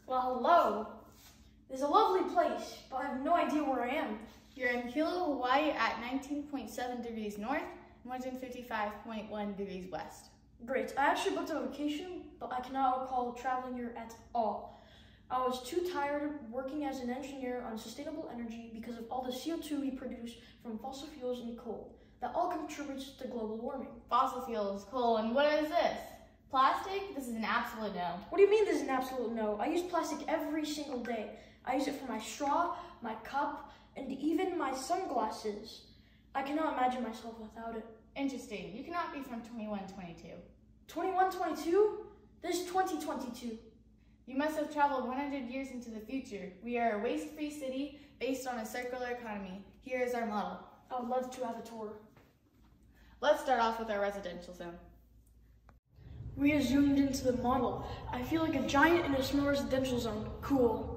Well, hello. This is a lovely place, but I have no idea where I am. You're in Hilo, Hawaii at 19.7 degrees north and 155.1 degrees west. Great. I actually booked a vacation, but I cannot recall traveling here at all. I was too tired working as an engineer on sustainable energy because of all the CO2 we produce from fossil fuels and coal. That all contributes to global warming. Fossil fuels, coal, and what is this? Plastic? This is an absolute no. What do you mean this is an absolute no? I use plastic every single day. I use it for my straw, my cup, and even my sunglasses. I cannot imagine myself without it. Interesting. You cannot be from 2122. 2122? This is 2022. You must have traveled 100 years into the future. We are a waste-free city based on a circular economy. Here is our model. I would love to have a tour. Let's start off with our residential zone. We are zoomed into the model. I feel like a giant in a small residential zone. Cool.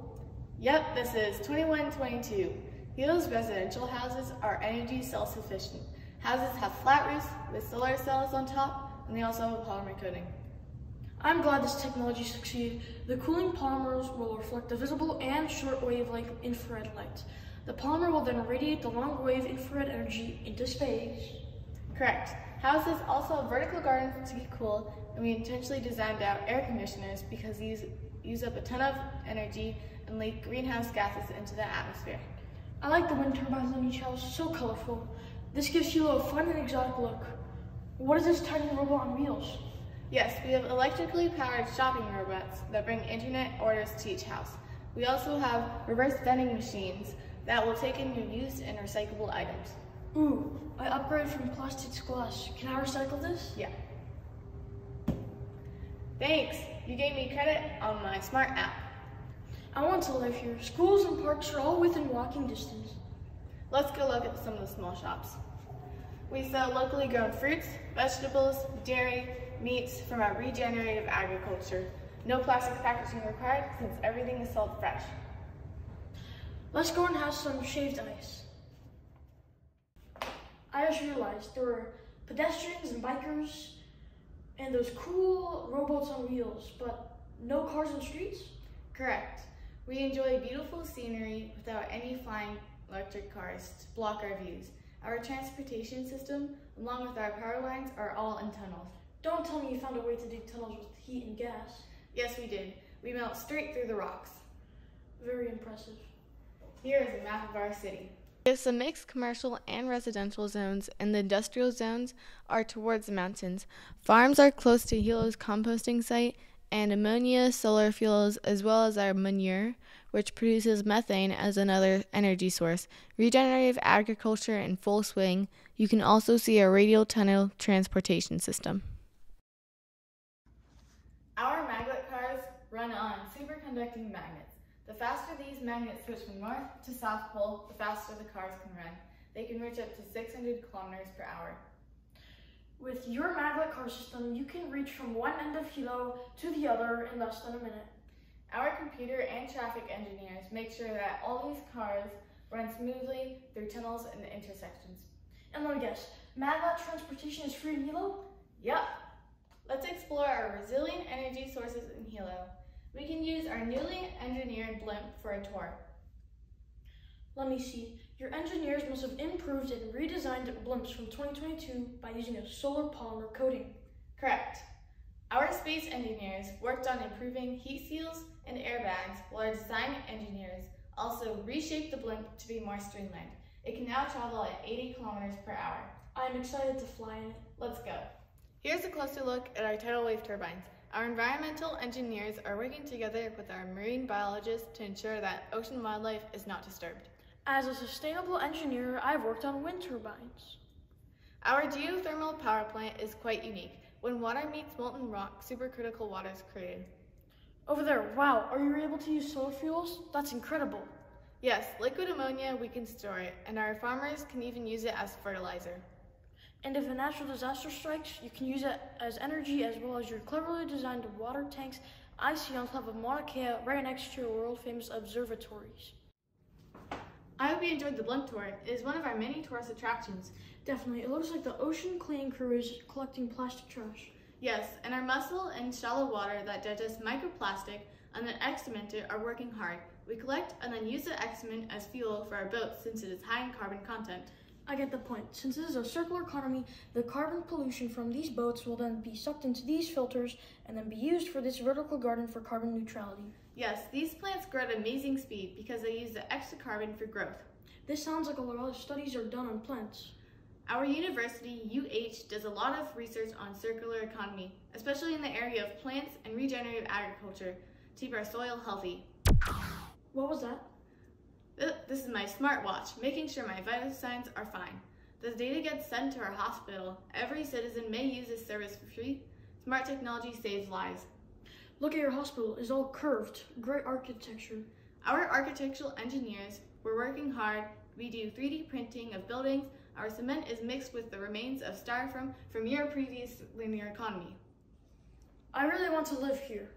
Yep, this is 2122. Hilo's residential houses are energy self-sufficient. Houses have flat roofs with solar cells on top, and they also have a polymer coating. I'm glad this technology succeeded. The cooling polymers will reflect the visible and short wavelength infrared light. The polymer will then radiate the long wave infrared energy into space. Correct. Houses also have vertical gardens to keep cool, and we intentionally designed out air conditioners because these use up a ton of energy and leak greenhouse gases into the atmosphere. I like the wind turbines on each house, so colorful. This gives Hilo a fun and exotic look. What is this tiny robot on wheels? Yes, we have electrically powered shopping robots that bring internet orders to each house. We also have reverse vending machines that will take in your used and recyclable items. Ooh, I upgraded from plastic to glass. Can I recycle this? Yeah. Thanks. You gave me credit on my smart app. I want to live here. Schools and parks are all within walking distance. Let's go look at some of the small shops. We sell locally grown fruits, vegetables, dairy, meats from our regenerative agriculture. No plastic packaging required since everything is sold fresh. Let's go and have some shaved ice. I just realized there were pedestrians and bikers and those cool robots on wheels, but no cars on streets? Correct. We enjoy beautiful scenery without any flying electric cars to block our views. Our transportation system, along with our power lines, are all in tunnels. Don't tell me you found a way to dig tunnels with heat and gas. Yes, we did. We melt straight through the rocks. Very impressive. Here is a map of our city. It's a mixed commercial and residential zones, and the industrial zones are towards the mountains. Farms are close to Hilo's composting site, and ammonia, solar fuels, as well as our manure, which produces methane as another energy source. Regenerative agriculture in full swing. You can also see a radial tunnel transportation system. Our magnet cars run on superconducting magnets. The faster these magnets switch from north to south pole, the faster the cars can run. They can reach up to 600 kilometers per hour. With your magnet car system, you can reach from one end of Hilo to the other in less than a minute. Our computer and traffic engineers make sure that all these cars run smoothly through tunnels and intersections. And let me guess, magnet transportation is free in Hilo? Yep. Let's explore our resilient energy sources in Hilo. We can use our newly engineered blimp for a tour. Let me see. Your engineers must have improved and redesigned blimps from 2022 by using a solar polymer coating. Correct. Our space engineers worked on improving heat seals and airbags, while our design engineers also reshaped the blimp to be more streamlined. It can now travel at 80 kilometers per hour. I am excited to fly in it. Let's go. Here's a closer look at our tidal wave turbines. Our environmental engineers are working together with our marine biologists to ensure that ocean wildlife is not disturbed. As a sustainable engineer, I've worked on wind turbines. Our geothermal power plant is quite unique. When water meets molten rock, supercritical water is created. Over there, wow, are you able to use solar fuels? That's incredible. Yes, liquid ammonia, we can store it, and our farmers can even use it as fertilizer. And if a natural disaster strikes, you can use it as energy as well as your cleverly designed water tanks I see on top of Mauna Kea right next to your world-famous observatories. I hope you enjoyed the blimp tour. It is one of our many tourist attractions. Definitely. It looks like the ocean cleaning crew is collecting plastic trash. Yes, and our mussel in shallow water that digests microplastic and the excrementer are working hard. We collect and then use the excrement as fuel for our boats since it is high in carbon content. I get the point. Since this is a circular economy, the carbon pollution from these boats will then be sucked into these filters and then be used for this vertical garden for carbon neutrality. Yes, these plants grow at amazing speed because they use the extra carbon for growth. This sounds like a lot of studies are done on plants. Our university, UH, does a lot of research on circular economy, especially in the area of plants and regenerative agriculture to keep our soil healthy. What was that? This is my smartwatch, making sure my vital signs are fine. The data gets sent to our hospital. Every citizen may use this service for free. Smart technology saves lives. Look at your hospital. It's all curved. Great architecture. Our architectural engineers were working hard. We do 3D printing of buildings. Our cement is mixed with the remains of styrofoam from your previous linear economy. I really want to live here.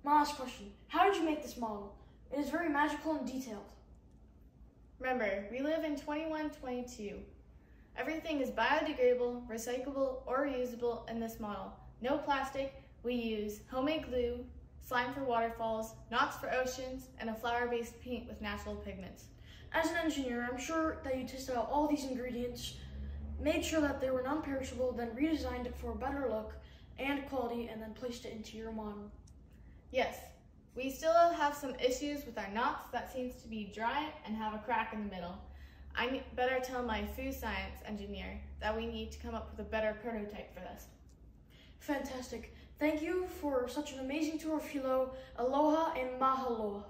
My last question. How did you make this model? It is very magical and detailed. Remember, we live in 2122. Everything is biodegradable, recyclable, or reusable in this model. No plastic. We use homemade glue, slime for waterfalls, knots for oceans, and a flour-based paint with natural pigments. As an engineer, I'm sure that you tested out all these ingredients, made sure that they were non-perishable, then redesigned it for a better look and quality, and then placed it into your model. Yes, we still have some issues with our knots that seems to be dry and have a crack in the middle. I better tell my food science engineer that we need to come up with a better prototype for this. Fantastic. Thank you for such an amazing tour of Hilo. Aloha and mahaloa.